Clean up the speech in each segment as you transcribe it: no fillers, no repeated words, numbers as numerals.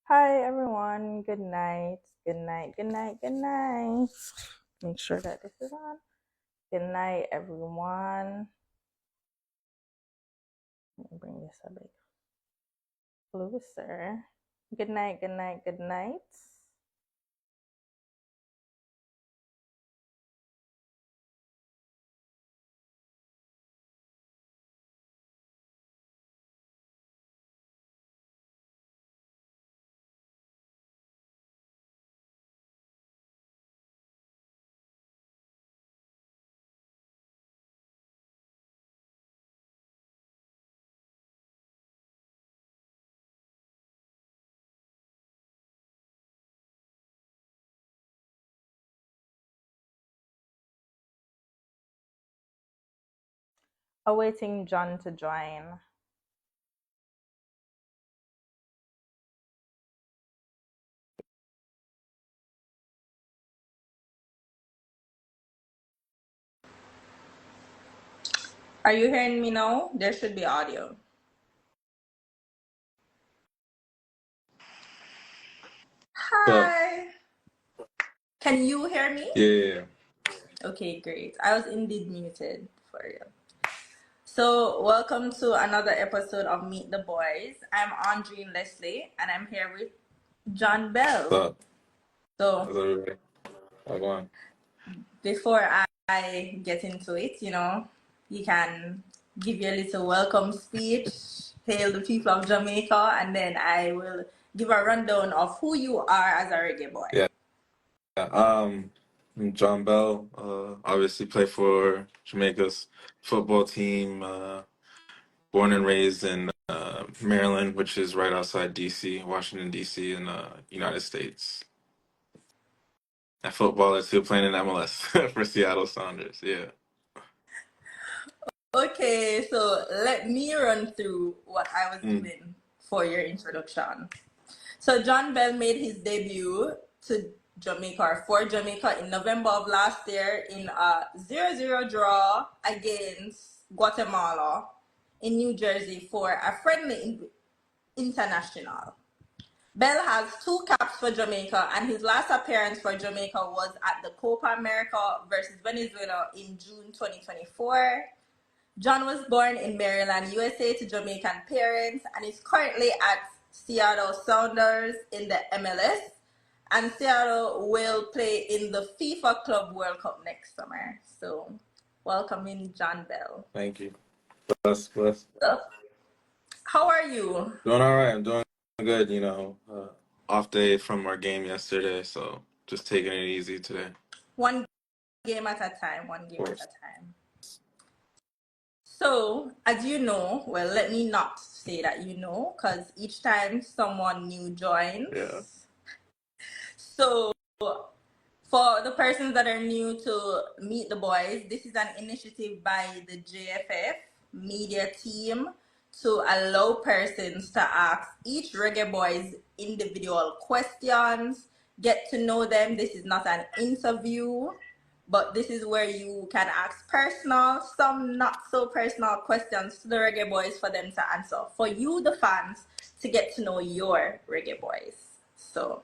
Hi everyone. Good night. Good night. Good night. Good night. Make sure that this is on. Good night, everyone. Let me bring this a bit closer. Good night. Good night. Good night. Awaiting John to join. Are you hearing me now? There should be audio. But Hi. Can you hear me? yeah. Okay, great. I was indeed muted for you. So, welcome to another episode of Meet the Boys. I'm Andreen Leslie and I'm here with John Bell. But So, how's everybody? How's it going? before I get into it, you can give your little welcome speech, hail the people of Jamaica, and then I will give a rundown of who you are as a reggae boy. Yeah. I'm John Bell. Obviously play for Jamaica's football team. Born and raised in Maryland, which is right outside DC, Washington DC, in United States. A footballer too, playing in MLS for Seattle Sounders. Yeah. Okay, so let me run through what I was Mm. doing for your introduction. So John Bell made his debut to Jamaica or for Jamaica in November of last year in a 0-0 draw against Guatemala in New Jersey for a friendly international. Bell has two caps for Jamaica, and his last appearance for Jamaica was at the Copa America versus Venezuela in June 2024. John was born in Maryland, USA to Jamaican parents and is currently at Seattle Sounders in the MLS. And Seattle will play in the FIFA Club World Cup next summer. So, welcome in, John Bell. Thank you. Bless. So, how are you? Doing all right. I'm doing good. Off day from our game yesterday, so just taking it easy today. One game at a time, one Of game at course. a time. So, as you know, well, let me not say that you know, because each time someone new Yeah. joins. So, for the persons that are new to Meet the Boys, this is an initiative by the JFF media team to allow persons to ask each Reggae Boys individual questions, get to know them. This is not an interview, but this is where you can ask personal, some not so personal questions to the Reggae Boys for them to answer. For you, the fans, to get to know your Reggae Boys. So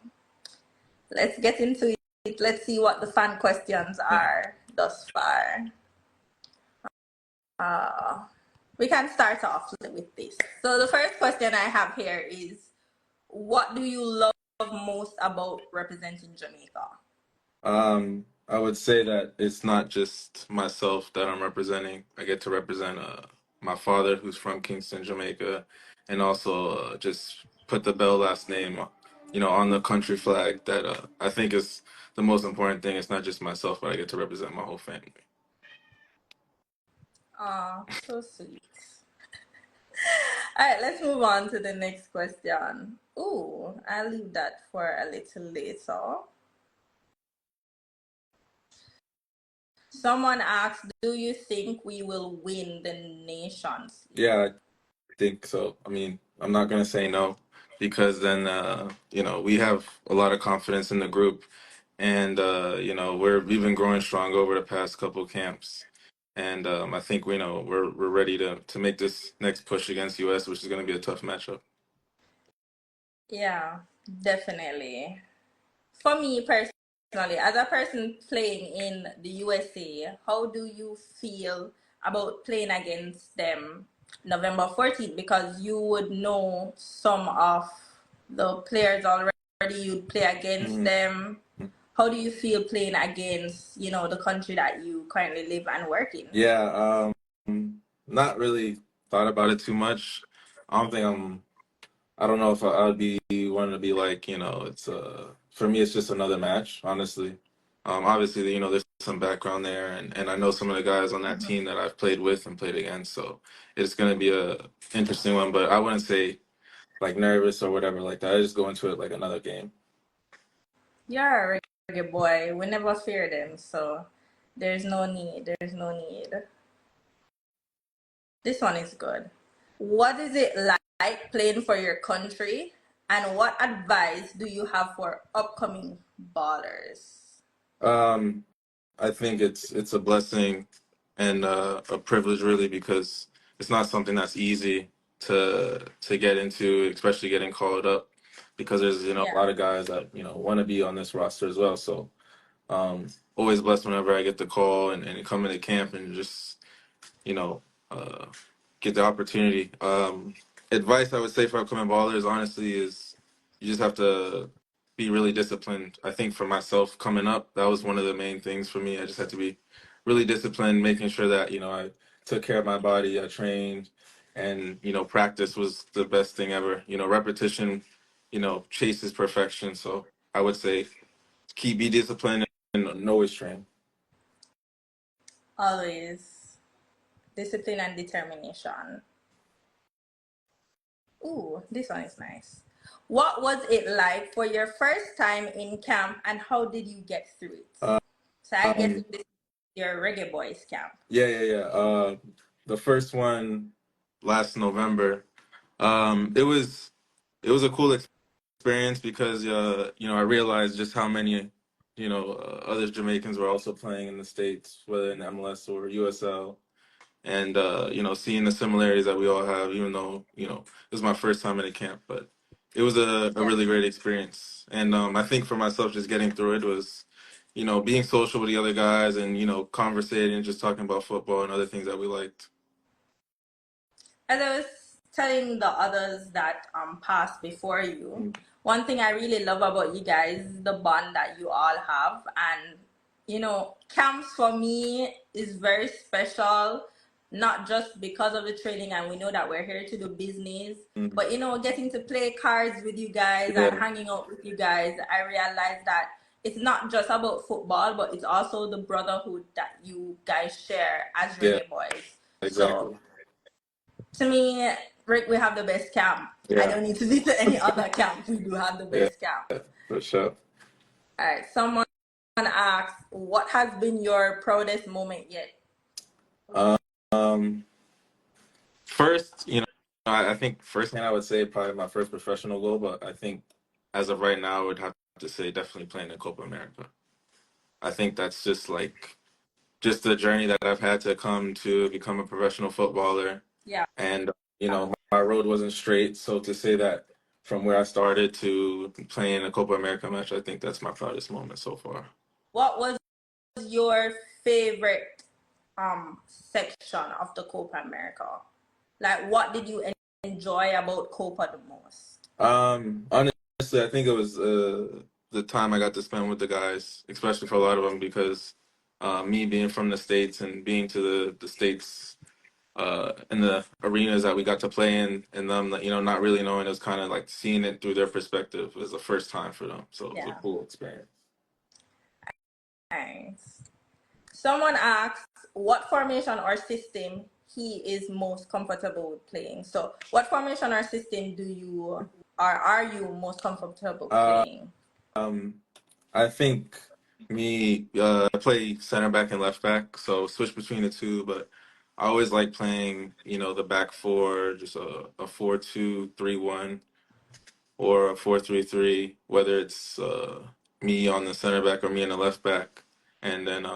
let's get into it. Let's see what the fan questions Yeah. are thus far. Uh, we can start off with this. So the first question I have here is, what do you love most about representing Jamaica? I would say that it's not just myself that I'm representing. I get to represent my father, who's from Kingston, Jamaica, and also just put the Bell last name, on the country flag. That I think is the most important thing. It's not just myself, but I get to represent my whole family. So sweet. All right, let's move on to the next question. Ooh, I'll leave that for a little later. Someone asked, do you think we will win the Nations League? Yeah, I think so. I mean, I'm not gonna say no because then we have a lot of confidence in the group, and we've been growing strong over the past couple camps, and I think we know we're ready to make this next push against US, which is going to be a tough matchup. Yeah, definitely. For me personally, as a person playing in the USA, how do you feel about playing against them November 14th? Because you would know some of the players already, you'd play against Mhm. them. How do you feel playing against, the country that you currently live and work in? Yeah, not really thought about it too much. I don't think I'm. I don't know if I'd be wanting to be like, it's for me it's just another match, honestly. Obviously, there's some background there, and I know some of the guys on that Mhm. team that I've played with and played against, so it's gonna be a interesting one. But I wouldn't say like nervous or whatever like that. I just go into it like another game. You're a reggae boy. We never fear them, so there's no need. There's no need. This one is good. What is it like playing for your country? And what advice do you have for upcoming ballers? Um, I think it's a blessing and a privilege really because it's not something that's easy to get into, especially getting called up because there's a Yeah. lot of guys that want to be on this roster as well. So always blessed whenever I get the call and come into camp and just you know, uh, get the opportunity. Advice I would say for upcoming ballers, honestly, is you just have to be really disciplined. I think for myself coming up, that was one of the main things for me. I just had to be really disciplined, making sure that I took care of my body, I trained, and practice was the best thing ever. Repetition, chases perfection. So I would say be disciplined and always train. Always discipline and determination. Ooh, this one is nice. What was it like for your first time in camp and how did you get through it? So I guess Um, this is your Reggae Boys camp. yeah. The first one last November. It was a cool experience because I realized just how many other Jamaicans were also playing in the States, whether in MLS or USL, and seeing the similarities that we all have. Even though it was my first time in a camp, but it was a Yeah. really great experience. And I think for myself, just getting through it was being social with the other guys and conversating and just talking about football and other things that we liked. As I was telling the others that passed before you, one thing I really love about you guys is the bond that you all have. And, camps for me is very special, not just because of the training, and we know that we're here to do business, Mhm. but, getting to play cards with you guys and Yeah, hanging out with you guys, I realized that it's not just about football, but it's also the brotherhood that you guys share as yeah, reggae boys. So exactly. to me, Rick, we have the best camp. I Yeah, don't need to visit any other camp. We do have the yeah, best camp. for sure. All right. Someone asks, what has been your proudest moment yet? Um, First, I think first thing I would say probably my first professional goal, but I think as of right now, I would have to say definitely playing in Copa America. I think that's just like just the journey that I've had to come to become a professional footballer, Yeah. and my road wasn't straight. So to say that from where I started to playing a Copa America match, I think that's my proudest moment so far. What was your favorite section of the Copa America? Like, what did you enjoy about Copa the most? Honestly, I think it was the time I got to spend with the guys, especially for a lot of them, because me being from the States and being to the States in the arenas that we got to play in, and them, not really knowing, it was kind of like seeing it through their perspective was the first time for them. So it was a Yeah. cool experience. Nice. Someone asks what formation or system he is most comfortable with playing. So, what formation or system do you or are you most comfortable playing? Um, I think I play center back and left back, so switch between the two, but I always like playing, the back four, just a 4-2-3-1 or a 4-3-3, whether it's me on the center back or me on the left back. And then,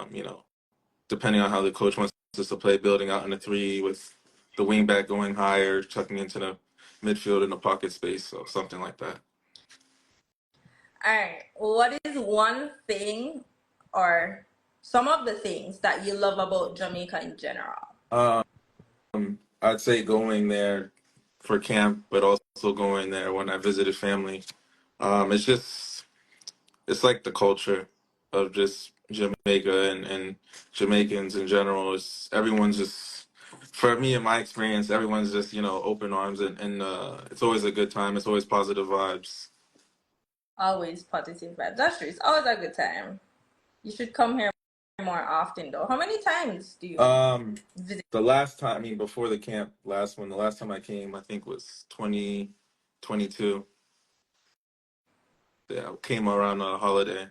depending on how the coach wants us to play, building out in a three with the wing back going higher, chucking into the midfield in the pocket space, so something like that. All right. What is one thing or some of the things that you love about Jamaica in general? I'd say going there for camp, but also going there when I visited family. It's just it's like the culture of just Jamaica and Jamaicans in general. It's everyone's just for me in my experience, everyone's just open arms and it's always a good time. It's always positive vibes. Always positive vibes. That's true. It's always a good time. You should come here more often, though. How many times do you Um, visit? the last time, I mean, before the camp, the last time I came, I think was 2022. Yeah, I came around a holiday.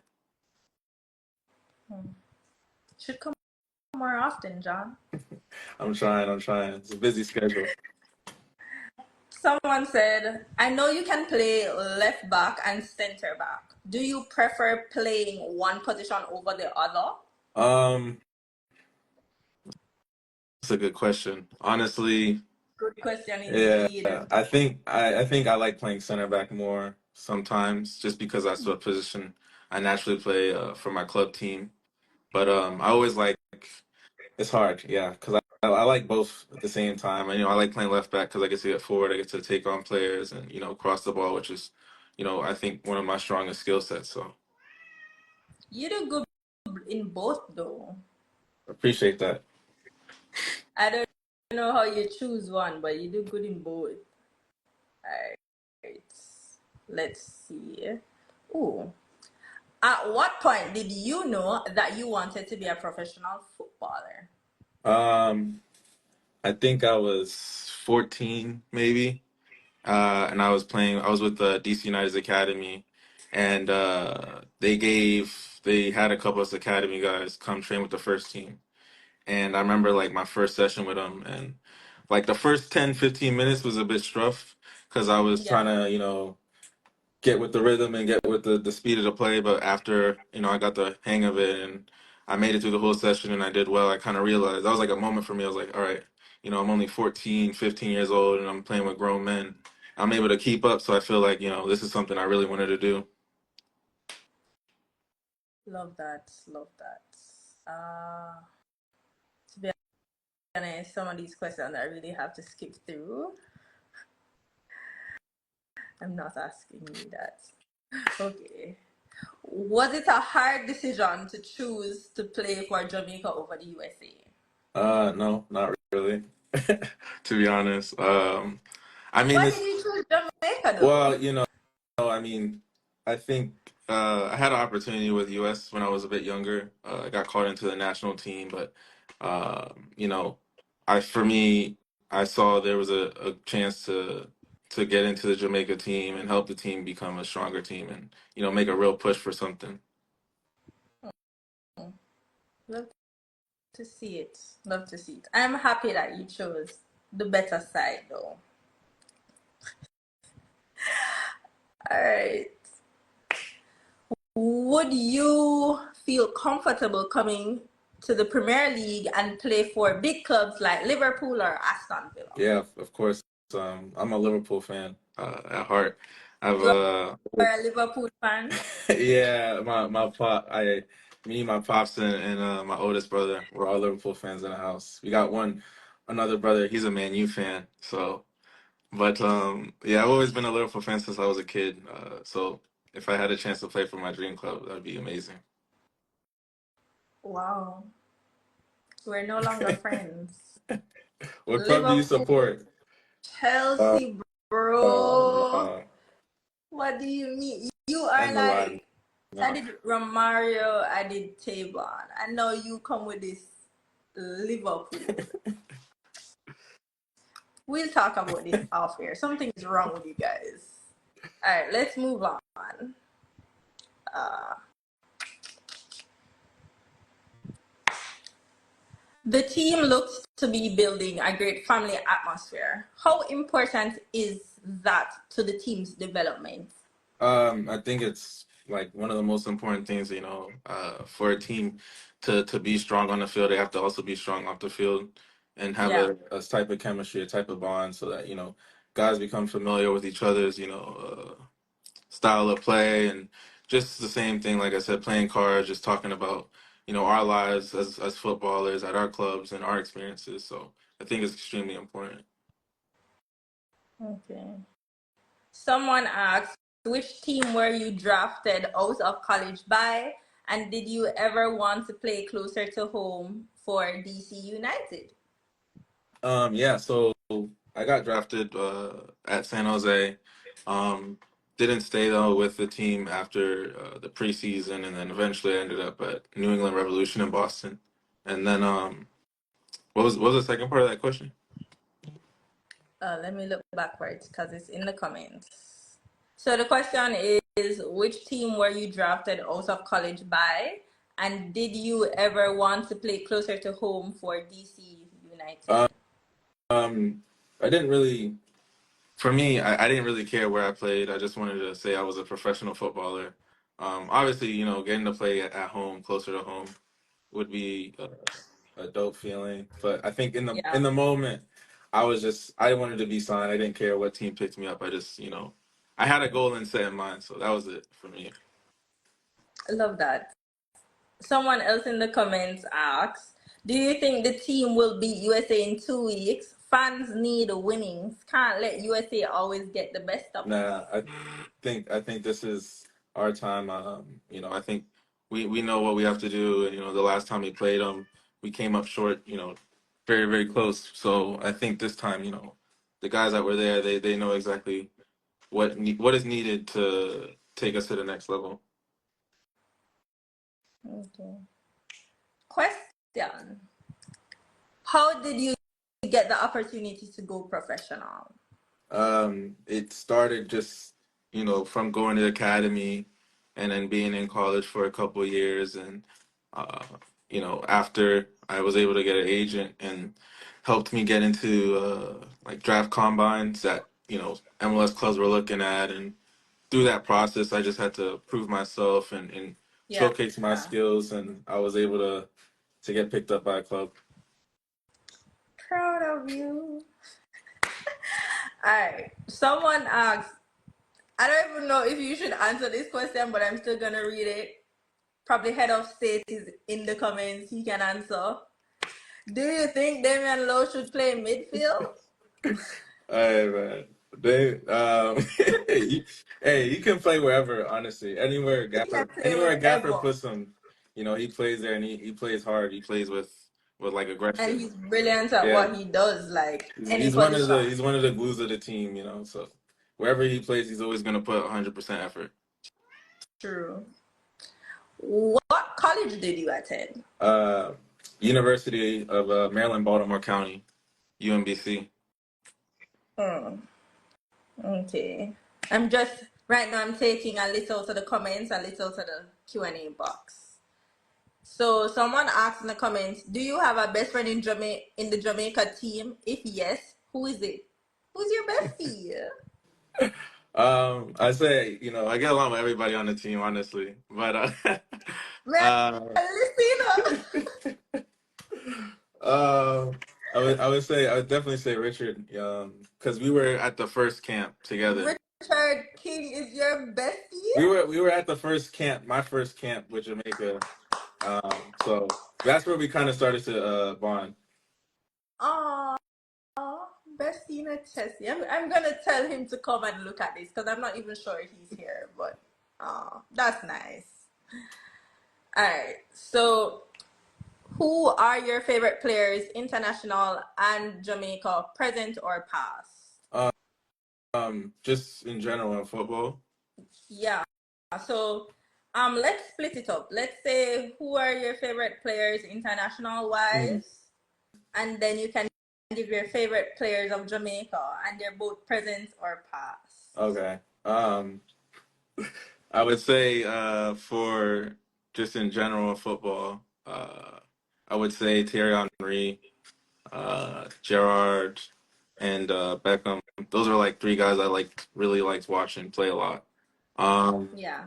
Hmm. Should come more often, John. I'm trying. It's a busy schedule. Someone said, I know you can play left back and center back. Do you prefer playing one position over the other? Um, that's a good question. Honestly, Good question yeah, indeed. I think I like playing center back more sometimes, just because that's what position I naturally play for my club team. But I always like it's hard, yeah, because I like both at the same time. And I like playing left back because I get to get forward, I get to take on players and cross the ball, which is I think one of my strongest skill sets. So You do good in both, though. appreciate that. I don't know how you choose one, but you do good in both. Alright. Let's see. Ooh. At what point did you know that you wanted to be a professional footballer? Um, I think I was 14, maybe. And I was with the DC United's Academy, and they had a couple of academy guys come train with the first team. And I remember like my first session with them, and like the first 10, 15 minutes was a bit rough because I was trying Yeah. to, get with the rhythm and get with the speed of the play. But after, I got the hang of it and I made it through the whole session and I did well, I kind of realized that was like a moment for me. I was like, all right, I'm only 14, 15 years old and I'm playing with grown men. I'm able to keep up. So I feel like, this is something I really wanted to do. Love that. Love that. To be honest, some of these questions I really have to skip through. I'm not asking you that. Okay. Was it a hard decision to choose to play for Jamaica over the USA? No, not really, to be honest. I mean, Why did this, you choose Jamaica though? well, I mean, I think I had an opportunity with US when I was a bit younger. I got called into the national team, but uh, you know, for me, I saw there was a chance to get into the Jamaica team and help the team become a stronger team and make a real push for something. Love to see it. Love to see it. I'm happy that you chose the better side though. All right. Would you feel comfortable coming to the Premier League and play for big clubs like Liverpool or Aston Villa? Yeah, of course. I'm a Liverpool fan at heart. I've You are a Liverpool fan? yeah, me, my pops, and my oldest brother, we're all Liverpool fans in the house. We got another brother. He's a Man U fan. So, but yeah, I've always been a Liverpool fan since I was a kid. So if I had a chance to play for my dream club, that'd be amazing. Wow. We're no longer friends. What club do you Liverpool, support? Uh, Chelsea, oh bro. no, What do you mean? You are end the line. like, I No. did Romario, I did Tavon. I know you come with this Liverpool. We'll talk about this off here. Something is wrong with you guys. All right, let's move on. Uh, the team looks to be building a great family atmosphere. How important is that to the team's development? I think it's like one of the most important things, for a team to be strong on the field, they have to also be strong off the field and have Yeah. a type of chemistry, a type of bond, so that guys become familiar with each other's, style of play, and just the same thing. Like I said, playing cards, just talking about our lives as footballers at our clubs and our experiences. So I think it's extremely important. Okay. Someone asked, which team were you drafted out of college by? And did you ever want to play closer to home for DC United? Yeah, so I got drafted at San Jose. Um, didn't stay though with the team after the preseason, and then eventually I ended up at New England Revolution in Boston. And then what was the second part of that question? Let me look backwards because it's in the comments. So the question is, which team were you drafted out of college by? And did you ever want to play closer to home for DC United? Um, I didn't really. For me, I didn't really care where I played. I just wanted to say I was a professional footballer. Obviously, getting to play at home, closer to home, would be a dope feeling. But I think in Yeah, the moment, I wanted to be signed. I didn't care what team picked me up. I just I had a goal and set in mind, so that was it for me. I love that. Someone else in the comments asks, do you think the team will beat USA in 2 weeks? Fans need winnings. Can't let USA always get the best of us. Nah, I think this is our time. I think we know what we have to do. And the last time we played them, we came up short. Very very close. So I think this time, the guys that were there, they know exactly what is needed to take us to the next level. Okay. Question. How did you get the opportunity to go professional? It started just, from going to the academy and then being in college for a couple of years. And, after I was able to get an agent and helped me get into like draft combines that, MLS clubs were looking at. And through that process, I just had to prove myself and Yeah. showcase my skills. And I was able to get picked up by a club. Proud of you. All right. Someone asked, I don't even know if you should answer this question, but I'm still going to read it. Probably head of state is in the comments. He can answer. Do you think Damian Lowe should play midfield? Hey man, hey, you can play wherever. Honestly, anywhere He can Gaffer, play anywhere Gaffer wherever. puts him, he plays there and he plays hard. He plays with like And aggression. he's brilliant at Yeah, what he does, like he's, any he's one of position. the glues of the team. So wherever he plays, he's always gonna put 100% effort. True. What college did you attend? Uh, University of Maryland, Baltimore County, UMBC. Hmm. Okay. I'm just right now. I'm taking a little to the comments, a little to the Q&A box. So someone asked in the comments, "Do you have a best friend in the Jamaica team? If yes, who is it? Who's your bestie?" I say, I get along with everybody on the team, honestly, but Man, uh, Lucina. uh, I would definitely say Richard, because we were at the first camp together. Richard King is your bestie. We were at the first camp, my first camp with Jamaica. So that's where we kind of started to bond. Oh, Bestina Chessie. I'm gonna tell him to come and look at this because I'm not even sure he's here, but that's nice. All right. So, who are your favorite players, international and Jamaica, present or past? Just in general in football. Yeah. So, let's split it up. Let's say who are your favorite players, international Mm, wise, and then you can give your favorite players of Jamaica, and they're both present or past. okay. I would say for just in general in football, I would say Thierry Henry, Gerard, and Beckham. Those are like three guys I really liked watching play a lot. Um, Yeah.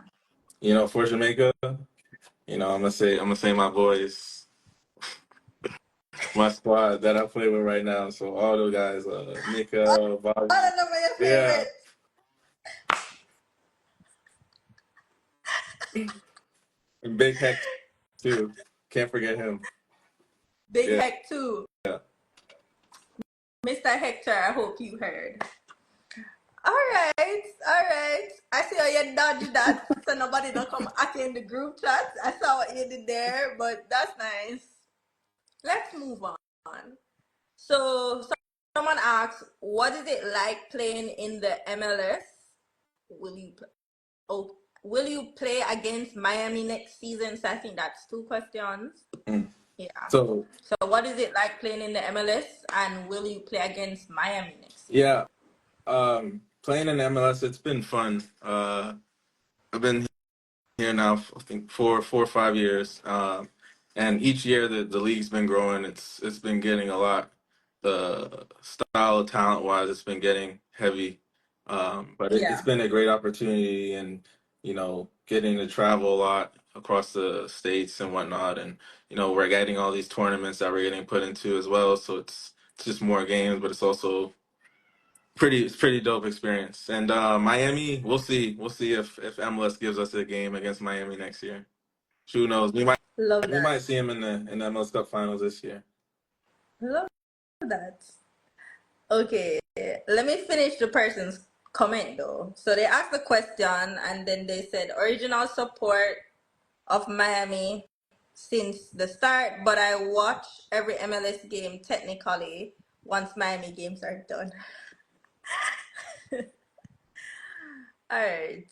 for Jamaica, I'm gonna say my boys, my squad that I play with right now. So all those guys, Mika, I Bobby, don't know my yeah, favorite. And Big Heck too. Can't forget him. Big Yeah. Heck too. Mr. Hector, I hope you heard. All right. I see how you dodged that, so nobody don't come at you in the group chat. I saw what you did there, but that's nice. Let's move on. So someone asks, what is it like playing in the MLS? Will you will you play against Miami next season? So I think that's two questions. Mm. Yeah. So So what is it like playing in the MLS, and will you play against Miami next season? yeah, playing in MLS, it's been fun. I've been here now, I think 4 or 5 years. And each year the league's been growing. It's been getting a lot. The style of talent wise, it's been getting heavy. But it's Yeah. been a great opportunity, and getting to travel a lot across the states and whatnot. And we're getting all these tournaments that we're getting put into as well. So it's just more games, but it's also it's pretty dope experience. And Miami, we'll see if MLS gives us a game against Miami next year. Who knows? We might Love we that. might see him in the MLS Cup Finals this year. Love that. Okay, let me finish the person's comment though. So they asked the question and then they said original support of Miami since the start, but I watch every MLS game technically once Miami games are done. All right.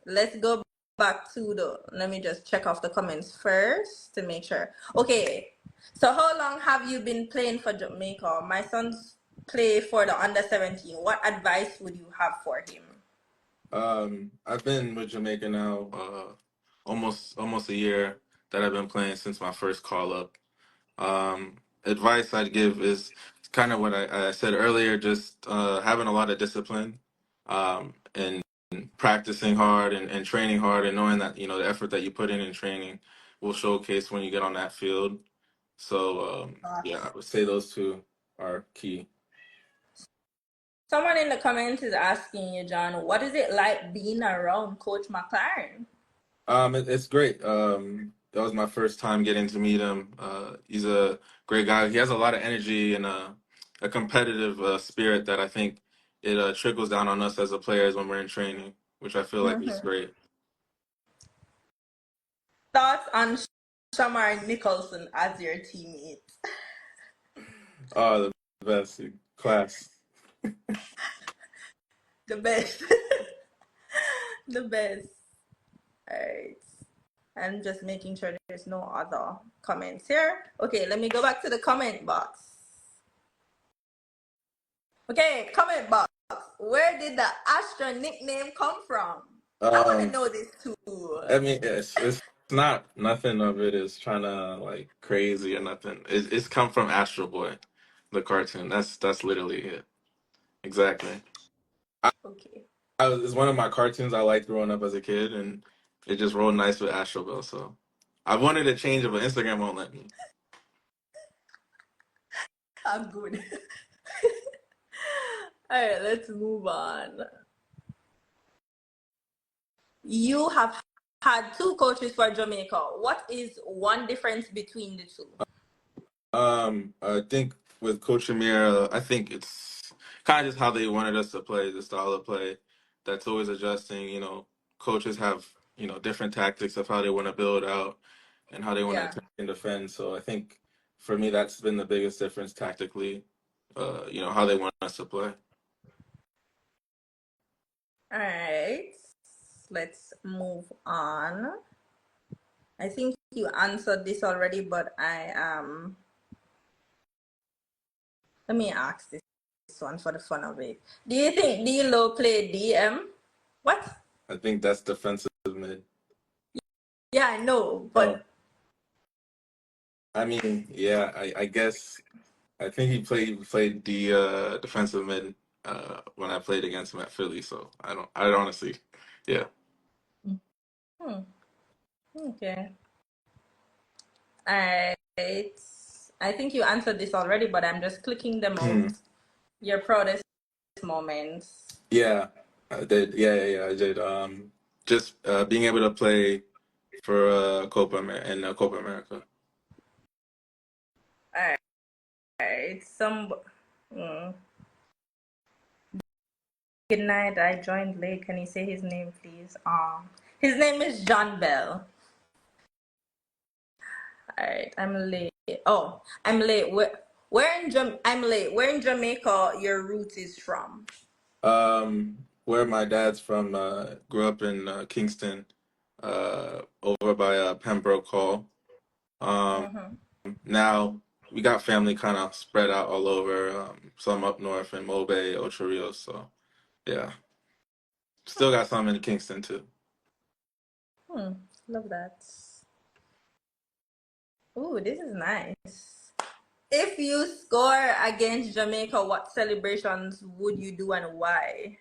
Let's go back to the. Let me just check off the comments first to make sure. Okay. So how long have you been playing for Jamaica? My son's play for the under 17. What advice would you have for him? I've been with Jamaica now almost a year that I've been playing since my first call up. Advice I'd give is kind of what I said earlier, just having a lot of discipline, and practicing hard and training hard, and knowing that the effort that you put in training will showcase when you get on that field. So yeah, I would say those two are key. Someone in the comments is asking you, John, what is it like being around Coach McLaren? It's great. That was my first time getting to meet him. He's a great guy. He has a lot of energy and a competitive spirit that I think it trickles down on us as a players when we're in training, which I feel like is Mm-hmm. great. Thoughts on Shamar Nicholson as your teammate? Oh, the best class. The best. The best. All right. I'm just making sure there's no other comments here. Okay, let me go back to the comment box. Okay, comment box. Where did the Astra nickname come from? I want to Um, know this too. I mean, it's not nothing of it is trying to like crazy or nothing. It's come from Astro Boy, the cartoon. That's literally it. Exactly. Okay, It's one of my cartoons I liked growing up as a kid, and it just rolled nice with Astro Bell. So I wanted to change it, but Instagram won't let me. I'm good. All right, let's move on. You have had two coaches for Jamaica. What is one difference between the two? I think with Coach Amir, I think it's kind of just how they wanted us to play, the style of play that's always adjusting. Coaches have different tactics of how they want to build out and how they want to Yeah. attack and defend. So I think for me, that's been the biggest difference tactically. How they want us to play. All right. Let's move on. I think you answered this already, but let me ask this one for the fun of it. Do you think D'Lo played DM? What? I think that's defensive mid. Yeah, I know, Oh, but I mean, yeah, I guess I think he played the defensive mid when I played against him at Philly. So I honestly, yeah. hmm, okay. All right. I think you answered this already, but I'm just clicking them Hmm. out. Your proudest moments. Yeah, I did. Yeah, I did. just being able to play for Copa America. All right. Mm. Good night. I joined late. Can you say his name, please? His name is John Bell. All right. I'm late. Oh, I'm late. I'm late. Where in Jamaica your root is from? Where my dad's from, grew up in Kingston, over by Pembroke Hall. Um, Mm-hmm. Now we got family kind of spread out all over. Some up north in Mobay, Ocho Rios. So yeah, still got some in Kingston too. Hmm. Love that. Ooh, this is nice. If you score against Jamaica, what celebrations would you do and why?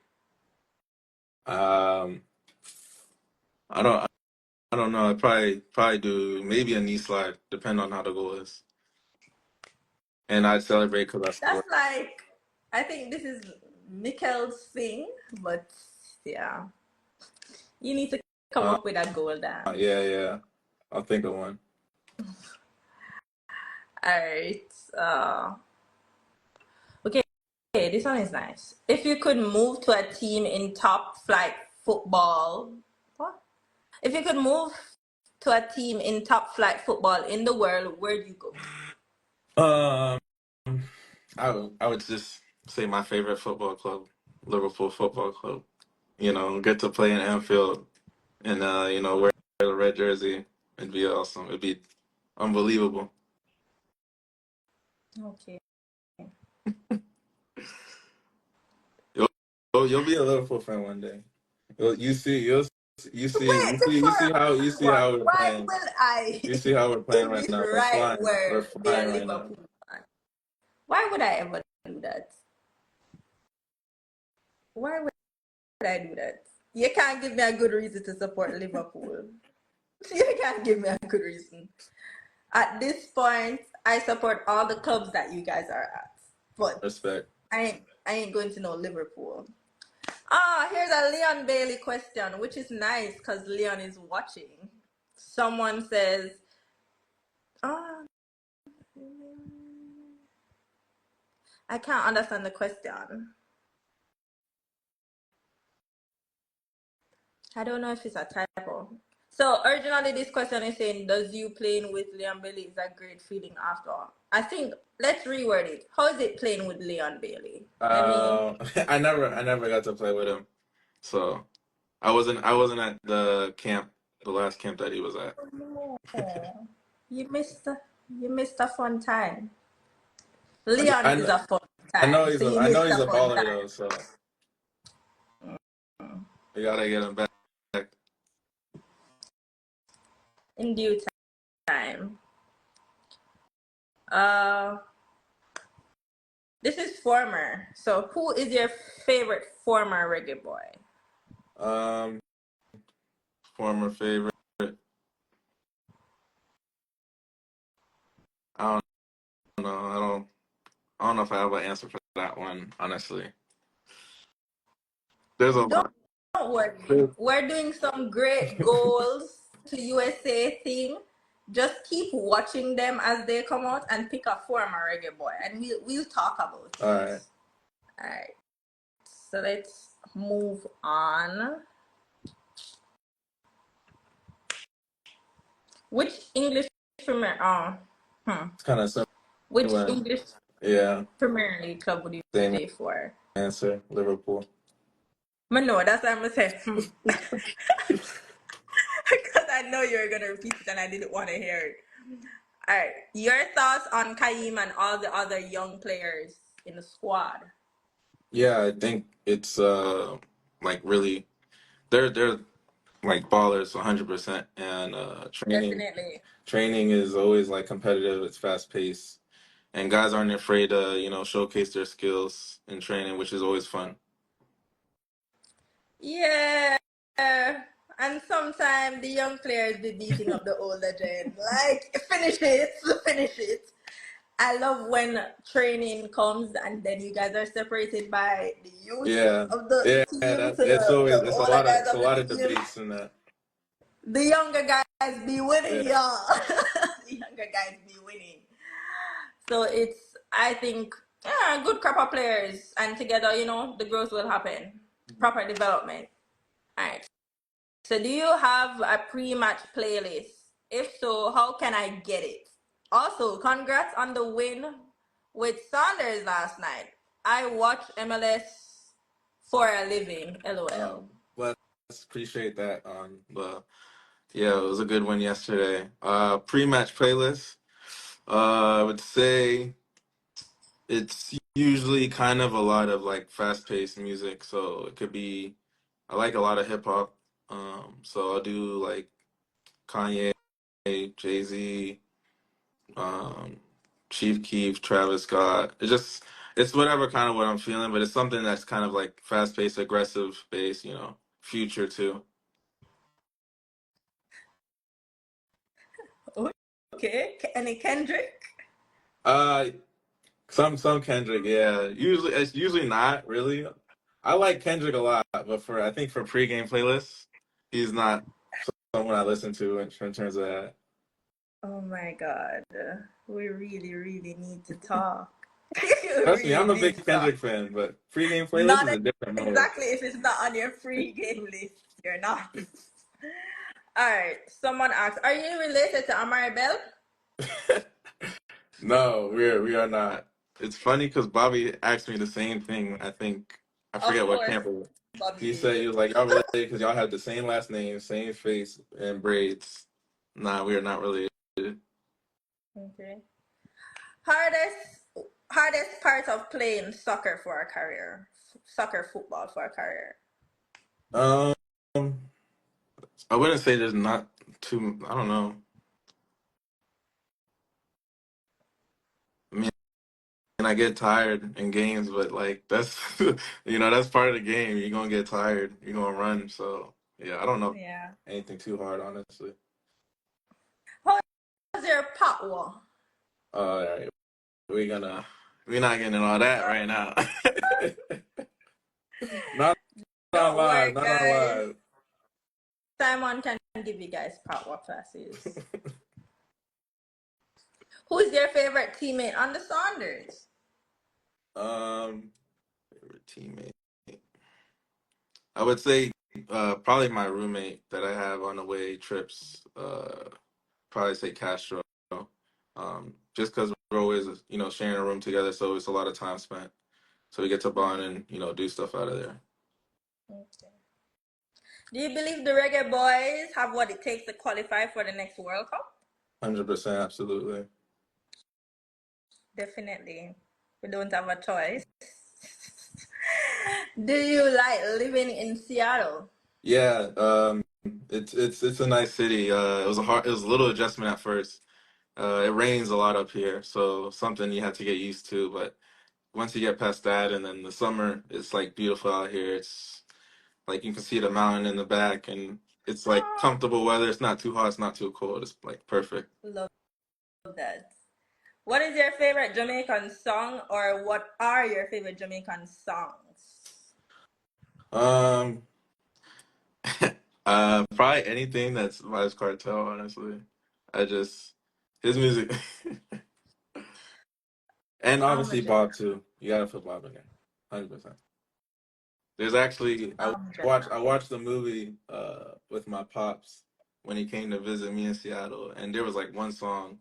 Um, I don't I don't know. I probably do maybe a knee slide, depending on how the goal is, and I'd celebrate because I That's scored. like, I think this is Mikel's thing, but yeah, you need to come Uh, up with a goal yeah, dance. yeah. I'll think of one. All right. Okay. Okay, this one is nice. If you could move to a team in top flight football, what? If you could move to a team in top flight football in the world, where do you go? Um, I would just say my favorite football club, Liverpool Football Club. Get to play in Anfield and wear the red jersey. It'd be awesome. It'd be unbelievable. Okay. You'll you'll be a Liverpool fan one day. Wait, You before see a see one, how we're why playing. will I, You see how we're playing in right this now. right We're word, be a flying right now. Liverpool fan? Why would I ever do that? Why would I do that? You can't give me a good reason to support Liverpool. You can't give me a good reason. At this point, I support all the clubs that you guys are at. But Respect. I ain't going to know Liverpool. Ah, here's a Leon Bailey question, which is nice because Leon is watching. Someone says, ah, I can't understand the question. I don't know if it's a typo. So originally this question is saying, does you playing with Leon Bailey is a great feeling after all? I think let's reword it. How is it playing with Leon Bailey? Let me. I never got to play with him, so I wasn't at the last camp that he was at. No, you missed you missed a fun time. I, Leon I, is kn- a fun time, so you I know missed he's a a fun baller time. though, so we gotta get him back. In due time. Uh, this is former. So who is your favorite former reggae boy? Um, Former favorite. I don't know. I don't know if I have an answer for that one, honestly. There's a Don't, lot. don't worry. We're doing some great goals to USA thing. Just keep watching them as they come out and pick a former reggae boy, and we'll talk about All it. right. All right. So let's move on. Which English Premier? It's kind of Which similar. English Yeah. Premier League club would you Same play for? answer. Liverpool. But no, that's what I'm gonna say. Because I know you're gonna repeat it, and I didn't want to hear it. All right, your thoughts on Kaim and all the other young players in the squad? Yeah, I think it's like really they're like ballers 100%, and Definitely. training is always like competitive. It's fast paced, and guys aren't afraid to showcase their skills in training, which is always fun. Yeah. And sometimes the young players be beating up the older gen. Like, finish it, finish it. I love when training comes and then you guys are separated by the youth Yeah, of the yeah. team That to it's always the older guys it's a of the lot of team. debates in that. The younger guys be winning, Yeah. y'all. The younger guys be winning. So it's, I think, yeah, good crop of players, and together, the growth will happen. Proper development. All right. So, do you have a pre-match playlist? If so, how can I get it? Also, congrats on the win with Saunders last night. I watch MLS for a living. LOL. But appreciate that. But yeah, it was a good one yesterday. Pre-match playlist. I would say it's usually kind of a lot of like fast-paced music. So it could be. I like a lot of hip hop. So I'll do like Kanye, Jay Z, um, Chief Keef, Travis Scott. It's whatever kind of what I'm feeling, but it's something that's kind of like fast paced, aggressive bass, future too. Okay. Any Kendrick? Uh some Kendrick, yeah. Usually it's usually not really. I like Kendrick a lot, but for I think for pregame playlists, he's not someone I listen to in terms of that. Oh my God. We really, really need to talk. We Trust me, really I'm a need big to talk. Kendrick fan, but pregame playlist Not is a different mode. exactly if it's not on your free game list. You're not. All right. Someone asked, are you related to Amari Bell? No, we are not. It's funny because Bobby asked me the same thing. I think I Of forget what course, camp it was. Bobby He said did. he was like, "Y'all related because y'all have the same last name, same face, and braids." Nah, we are not related. Okay. Hardest hardest part of playing soccer for a career. Soccer football for a career. Um, I wouldn't say there's not too. I don't know. I mean, I get tired in games, but like that's that's part of the game. You're gonna get tired. You're gonna run. So yeah, I don't know Yeah. anything too hard, honestly. How is your pot wall? All right, we're not getting into all that right now. Not on Don't live, worry, not on guys. live. Simon can give you guys pot wall classes. Who is your favorite teammate on the Saunders? Favorite teammate. I would say probably my roommate that I have on away trips. Probably say Castro. Just because we're always sharing a room together, so it's a lot of time spent. So we get to bond and do stuff out of there. Okay. Do you believe the Reggae Boys have what it takes to qualify for the next World Cup? 100%, absolutely. Definitely. We don't have a choice. Do you like living in Seattle? Yeah, it's a nice city. It was a little adjustment at first. It rains a lot up here, so something you have to get used to. But once you get past that, and then the summer, it's like beautiful out here. It's like you can see the mountain in the back, and it's like Oh, comfortable weather. It's not too hot, it's not too cold. It's like perfect. love that. What is your favorite Jamaican song, or what are your favorite Jamaican songs? Um, probably anything that's Vibes Cartel. Honestly, I just his music, and I'm a obviously Jamaican. Bob too. You gotta put Bob in there, 100%. There's actually I'm a I Jamaican. watched the movie with my pops when he came to visit me in Seattle, and there was like one song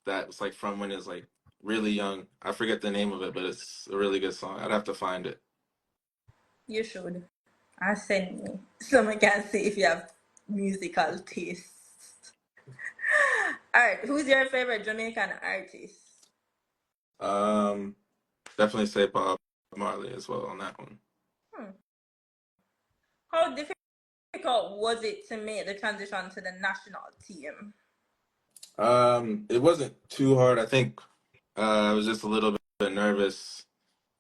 that was like from when he was like really young. I forget the name of it, but it's a really good song. I'd have to find it. You should. I send me so I can see if you have musical taste. All right, who's your favorite Jamaican artist? Um, Definitely say Bob Marley as well on that one. Hmm. How difficult was it to make the transition to the national team? It wasn't too hard. I think I was just a little bit nervous,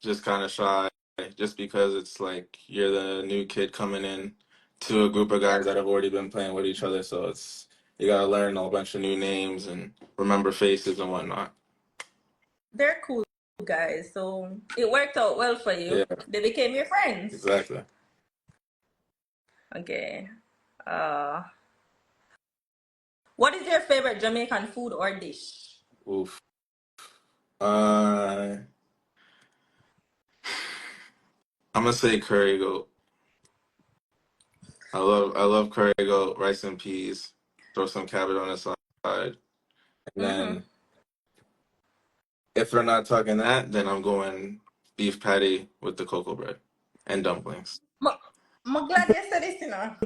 just kind of shy, just because it's like you're the new kid coming in to a group of guys that have already been playing with each other. So you gotta learn a bunch of new names and remember faces and whatnot. They're cool guys, so it worked out well for you. Yeah, They became your friends. exactly. Okay. Uh, what is your favorite Jamaican food or dish? Oof. Uh, I'm gonna say curry goat. I love curry goat, rice and peas. Throw some cabbage on the side, and Mm-hmm. then if we're not talking that, then I'm going beef patty with the cocoa bread and dumplings. I'm glad you said this,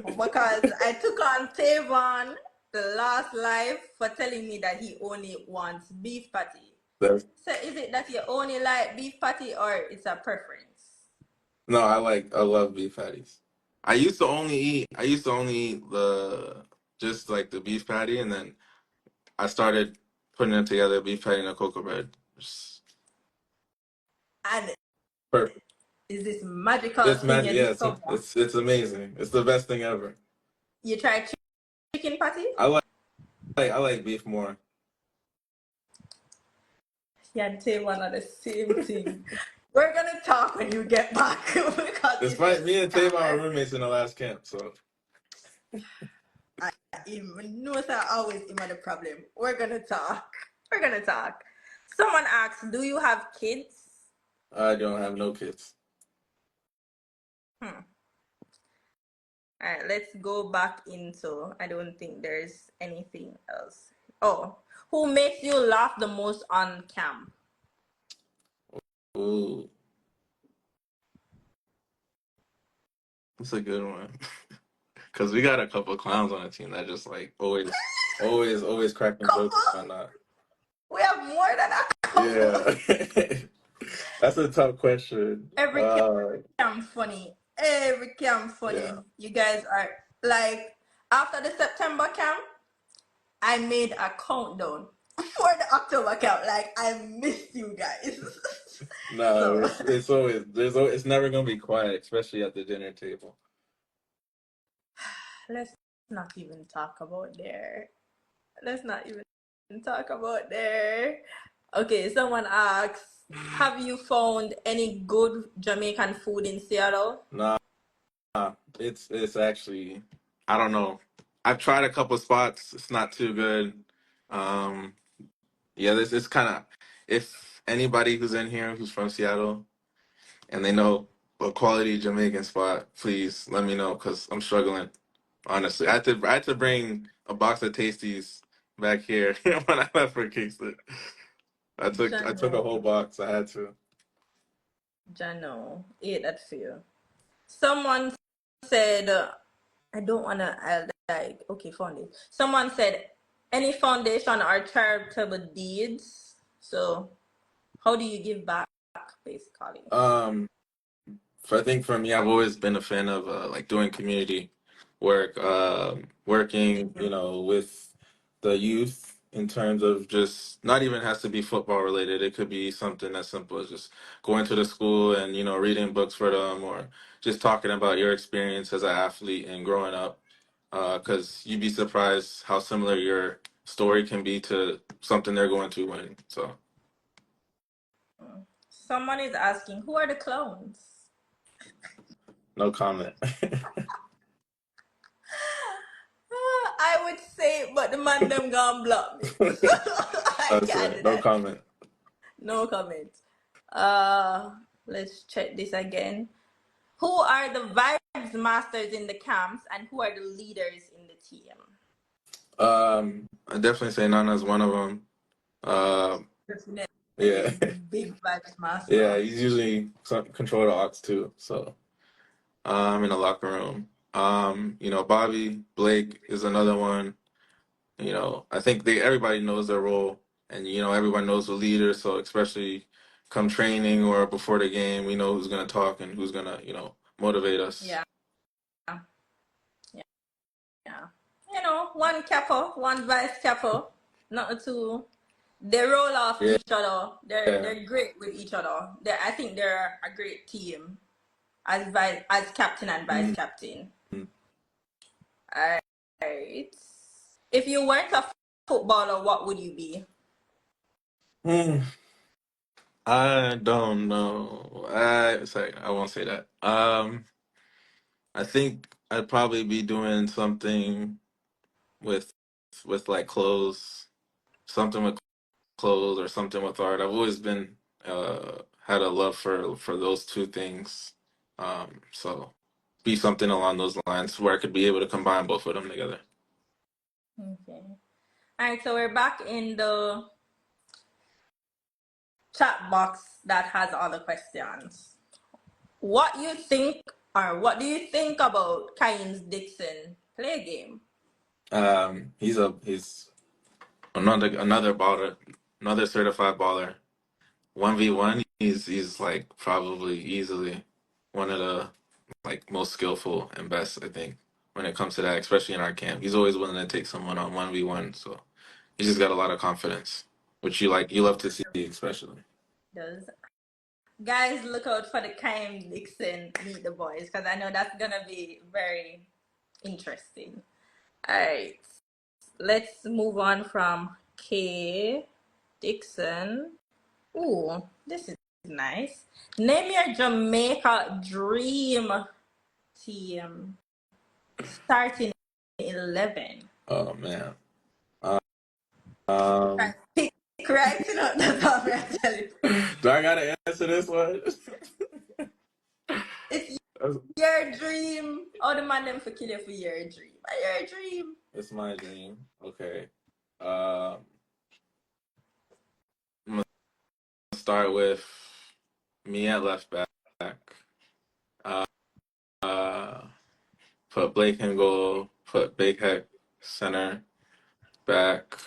because I took on Tavon the last live for telling me that he only wants beef patty. That's, So is it that you only like beef patty or it's a preference? no, I love beef patties. I used to only eat the just like the beef patty, and then I started putting it together, beef patty and a cocoa bread. Just And perfect. is this magical It's thing magic. you Yeah, discover? it's amazing. It's the best thing ever. You try chicken patty? I like beef more. Yeah, and Tavon are the same thing. We're gonna talk when you get back because he's a Despite me and Tavon are scammer. roommates in the last camp, so I him knows I always him are the problem. We're gonna talk. We're gonna talk. Someone asked, "Do you have kids?" I don't have no kids. Hmm. All right, let's go back into. I don't think there's anything else. Oh, who makes you laugh the most on cam? Ooh, that's a good one. Because we got a couple clowns on the team that just like always cracking jokes Couple. and whatnot. We have more than a couple. Yeah, that's a tough question. Every cam funny. Every cam Yeah, funny. You guys are like after the September camp, I made a countdown for the October camp. Like I missed you guys. no, So it's always it's never gonna be quiet, especially at the dinner table. let's not even talk about there. Let's not even talk about there. Okay, someone asks, have you found any good Jamaican food in Seattle? Nah, it's actually I don't know. I've tried a couple spots. It's not too good. Um, yeah, this is kind of if anybody who's in here who's from Seattle and they know a quality Jamaican spot, please let me know because I'm struggling. Honestly, I had to bring a box of Tasties back here when I left for Kingston. I took a Jano, whole box. I had to. Jano, ate that for you. Someone said, I don't wanna, I like, okay, found it. Someone said, any foundation or charitable deeds. So, how do you give back, basically? Um, I think for me, I've always been a fan of like doing community work, working, with the youth in terms of just not even has to be football related. It could be something as simple as just going to the school and reading books for them, or just talking about your experience as an athlete and growing up. Because you'd be surprised how similar your story can be to something they're going to when. So Someone is asking, who are the clones? no comment. I would say, but the man them gonna block me. I That's can't it. do No that. comment. No comment. Uh, let's check this again. Who are the vibes masters in the camps, and who are the leaders in the team? I definitely say Nana's one of them. Yeah, Definitely big vibes yeah. master. He's usually control the ox too. So in the locker room. Bobby Blake is another one. I think everybody knows their role, and everyone knows the leader. So especially come training or before the game, we know who's gonna talk and who's gonna motivate us. Yeah, yeah, yeah. One capo, one vice capo, not two. They roll off Yeah, each other. They're yeah. they're great with each other. I think they're a great team as captain and vice Mhm. captain. All right. If you weren't a footballer, what would you be? Hmm. I don't know. I sorry, I won't say that. I think I'd probably be doing something with like clothes, something with clothes or something with art. I've always been had a love for those two things. So be something along those lines where I could be able to combine both of them together. Okay. All right, so we're back in the chat box that has all the questions. What you think, or what do you think about Kaim's Dixon play game? He's another baller, another certified baller. 1v1, he's like probably easily one of the like most skillful and best, I think, when it comes to that, especially in our camp. He's always willing to take someone on 1v1, so he's just got a lot of confidence, which you love to see, especially. Does guys look out for the Kaim Dixon Meet the Boys because I know that's gonna be very interesting. All right, let's move on from K Dixon. Ooh, this is nice. Name your Jamaica dream team starting 11. Oh man. Right, Um, pick right, you know, that's all I'm gonna tell you. do I gotta answer this one? It's That's- your dream. All the man them for kill you for your dream. Your dream. it's my dream. Okay. Um, I'm gonna start with me at left back. Uh, uh, put Blake in goal. Put Big Heck center back.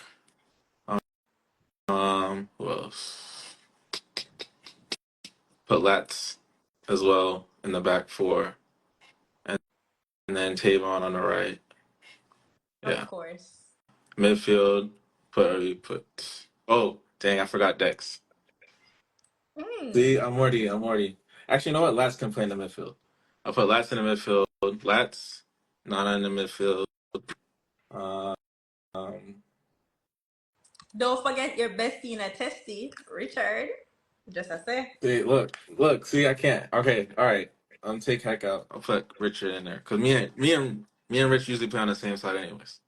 Who else? Put Lats as well in the back four, and then Tavon on the right. Of Yeah. course. Midfield. Put. Oh dang! I forgot Dex. See, Hmm. I'm already. Actually, you know what? Lats can play in the midfield. I'll put Lats in the midfield. Lats, Nana in the midfield. Uh, Um, Don't forget your bestie in a testy, Richard. Just a say. see, look. See, I can't. Okay, all right. Take Heck out. I'll put Richard in there because me and Rich usually play on the same side, anyways.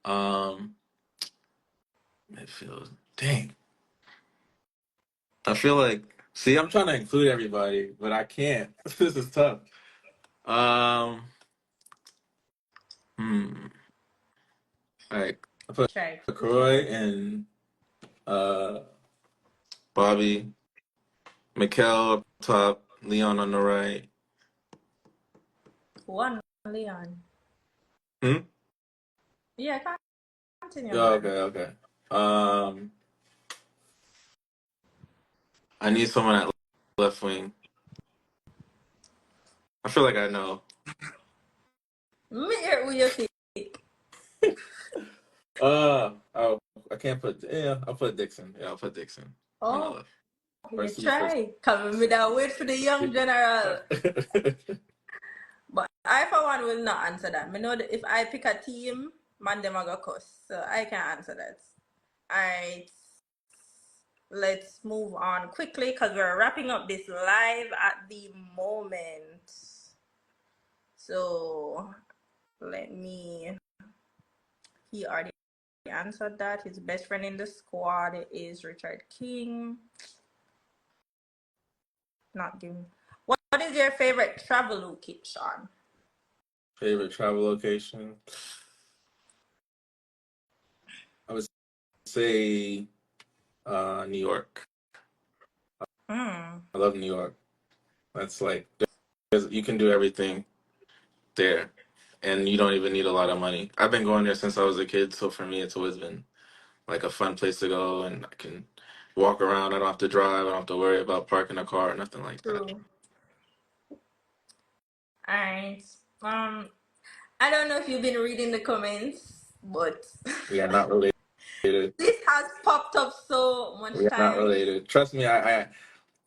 Um, Midfield. Dang, I feel like. See, I'm trying to include everybody, but I can't. This is tough. Um, hmm. All right. I put Try. Croy and uh Bobby, Mikel up top, Leon on the right. One Leon. Hmm. Yeah, continue, Yeah. man. Okay. Um, I need someone at left wing. I feel like I know. Me hear who you think. Oh, I can't put. Yeah, I'll put Dixon. Yeah, I'll put Dixon on the Oh, left. you First, see first. try. Come with that wait for the young general. But I for one will not answer that. Me know that if I pick a team, man them a go cuss. So I can't answer that. Alright. Let's move on quickly because we're wrapping up this live at the moment. So let me he already answered that. His best friend in the squad is Richard King. Not giving. What is your favorite travel location? Favorite travel location? I would say New York. Hmm. I love New York. That's like you can do everything there, and you don't even need a lot of money. I've been going there since I was a kid, so for me, it's always been like a fun place to go, and I can walk around. I don't have to drive. I don't have to worry about parking a car or nothing like that. True. Alright. Um I don't know if you've been reading the comments, but We are not related. this has popped up so We much are not times. related. Trust me, I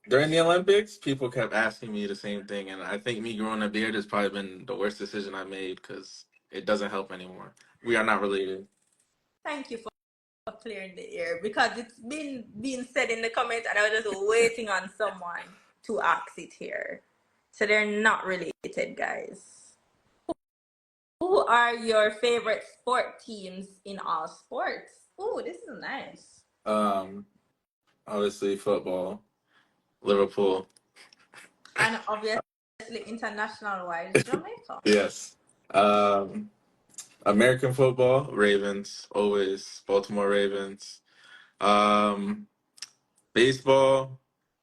during the Olympics, people kept asking me the same thing, and I think me growing a beard has probably been the worst decision I made because it doesn't help anymore. We are not related. Thank you clearing the air because it's been being said in the comments, and I was just waiting on someone to ask it here. So they're not related, guys. Who are your favorite sport teams in all sports? Ooh, this is nice. Um, Obviously football, Liverpool. And obviously, international wise, Jamaica. Yes. Um, American football, Ravens, always Baltimore Ravens. Um, Baseball,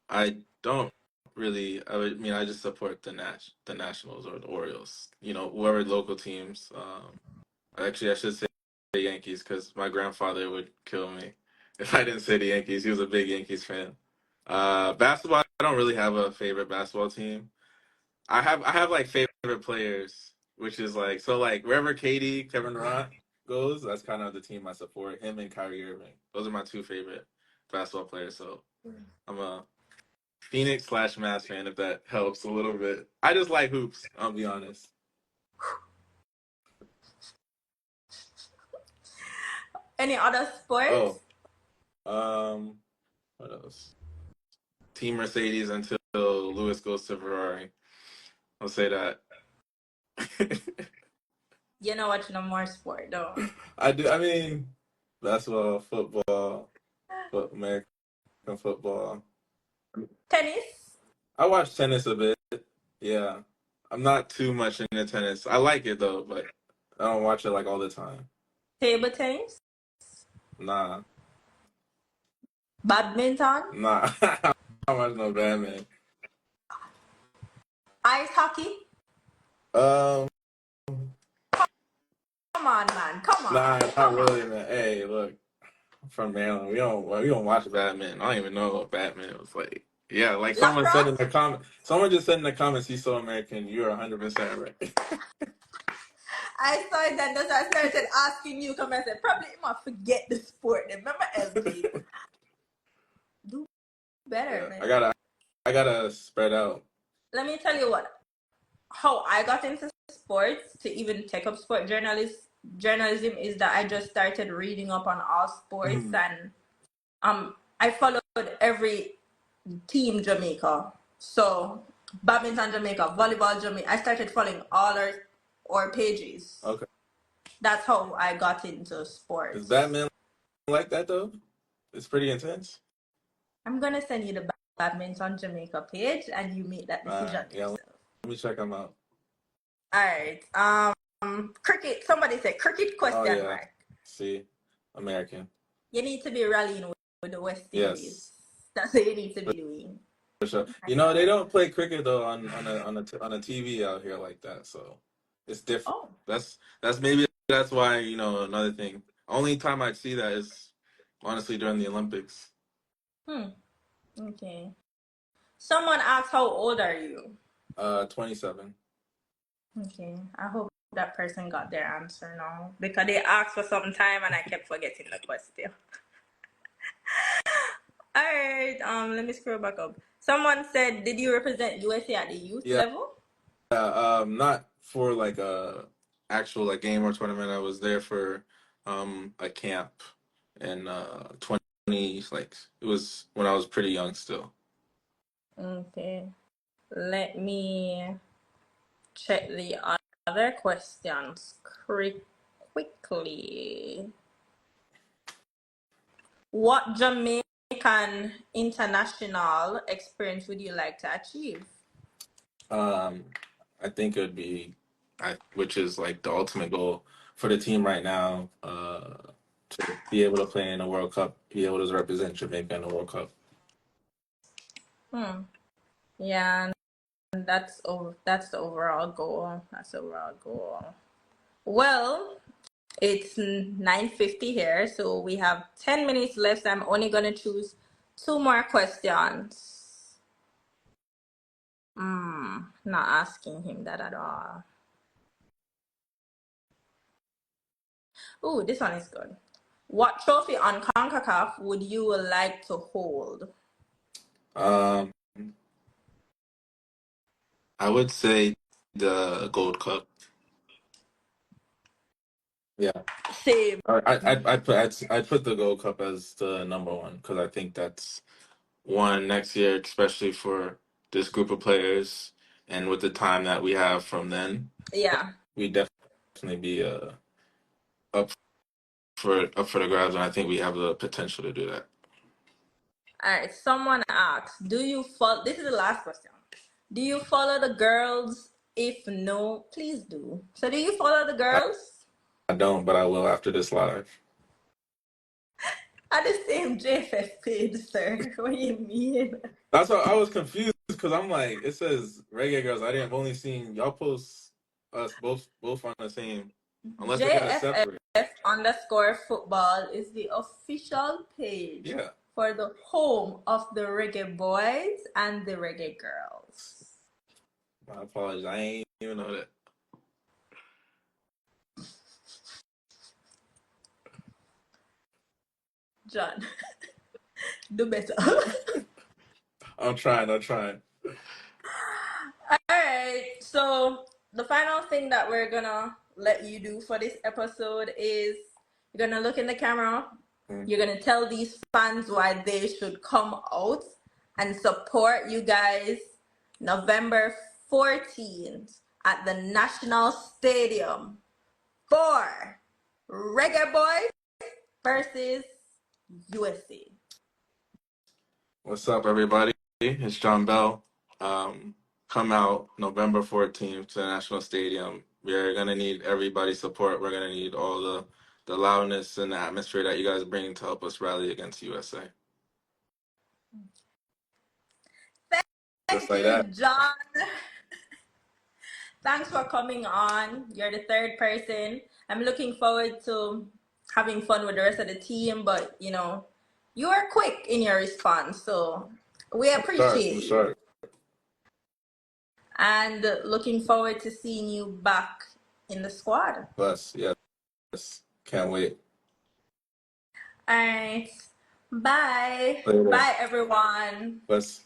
I don't really. I mean, I just support the Nationals or the Orioles. You know, whoever local teams. Actually, I should say the Yankees because my grandfather would kill me if I didn't say the Yankees. He was a big Yankees fan. Basketball, I don't really have a favorite basketball team. I have like favorite players, which is like so like wherever KD, Kevin Durant goes, that's kind of the team I support. Him and Kyrie Irving. Those are my two favorite basketball players. So I'm a Phoenix slash Mavs fan, if that helps a little bit. I just like hoops. I'll be honest. Any other sports? Oh, what else? Team Mercedes until Lewis goes to Ferrari. I'll say that. You know what? No more sport, though. I do. I mean, basketball, football, American football. Tennis, I watch tennis a bit. Yeah, I'm not too much into tennis. I like it though, but I don't watch it like all the time. table tennis, Nah, badminton, nah. I don't watch no Batman. ice hockey. Um, Come on, man. Come nah, on. not Come on. really, man. Hey, look, I'm from Maryland. We don't watch Batman. I don't even know what Batman was like. Yeah, like someone said in Lacrosse. the comment. Someone just said in the comments, he's so American. You're 100% right. I saw it and that's why I started asking you. Come and said, probably you must forget the sport. Remember LG? Do better, Yeah, I man. gotta, I gotta spread out. Let me tell you what. How I got into sports to even take up journalism is that I just started reading up on all sports, Mhm. and I followed every team Jamaica. So badminton Jamaica, volleyball Jamaica. I started following all our pages. Okay. That's how I got into Is sports. Batman like that though? It's pretty intense. I'm gonna send you the badminton Jamaica page, and you make that decision Yeah. yourself. Let me check them out. All right. Cricket. Somebody said cricket Oh question yeah. mark. See, American. You need to be rallying with the West Indies. Yes, That's what you need to be doing. for sure. I You know they know. don't play cricket though on a TV out here like that, so it's different. Oh. That's maybe that's why another thing. Only time I'd see that is honestly during the Olympics. Hmm. Okay. Someone asked, "How old are you?" 27. Okay. I hope that person got their answer now because they asked for some time and I kept forgetting the question. All right. Let me scroll back up. Someone said, "Did you represent USA at the youth Yeah. level?" Not for like a actual like game or tournament. I was there for a camp in 20, like it was when I was pretty young still. Okay. Let me check the other questions quickly. What Jamaican international experience would you like to achieve? Um, I think it would be, which is like the ultimate goal for the team right now, to be able to play in a World Cup, be able to represent Jamaica in the World Cup. Hmm. Yeah, and that's the overall goal. That's the overall goal. Well, it's 9:50 here, so we have 10 minutes left. I'm only gonna choose two more questions. Not asking him that at all. Ooh, this one is good. What trophy on CONCACAF would you like to hold? Um, I would say the Gold Cup. Yeah. Same. I'd put the Gold Cup as the number one because I think that's one next year, especially for this group of players and with the time that we have from then, Yeah. we definitely be up up for the grabs, and I think we have the potential to do that. All right. Someone asked, "Do you follow?" This is the last question. Do you follow the girls? If no, please do. So, do you follow the I, girls? I don't, but I will after this live. At the same JFF page, sir. What do you mean? That's why I was confused because I'm like, it says Reggae Girls. I've only seen y'all post us both on the same, unless they got it separate. JFF_football is the official page Yeah, for the home of the reggae boys and the reggae girls. my apologies. I ain't even know that. John, do better. I'm trying. I'm trying. All right. So the final thing that we're gonna let you do for this episode is you're gonna look in the camera. Mm. You're gonna tell these fans why they should come out and support you guys November 14th at the National Stadium for Reggae Boys versus USA. What's up, everybody? It's John Bell. Um, Come out November 14th to the National Stadium. We're gonna need everybody's support. We're gonna need all the loudness and the atmosphere that you guys bring to help us rally against USA. Just Thank like you, that. John. Thanks for coming on. You're the third person. I'm looking forward to having fun with the rest of the team, but you are quick in your response, so we From appreciate the you. start. And looking forward to seeing you back in the squad. Bless. Yes. Can't wait. All right. Bye. Later. Bye, everyone. Bless.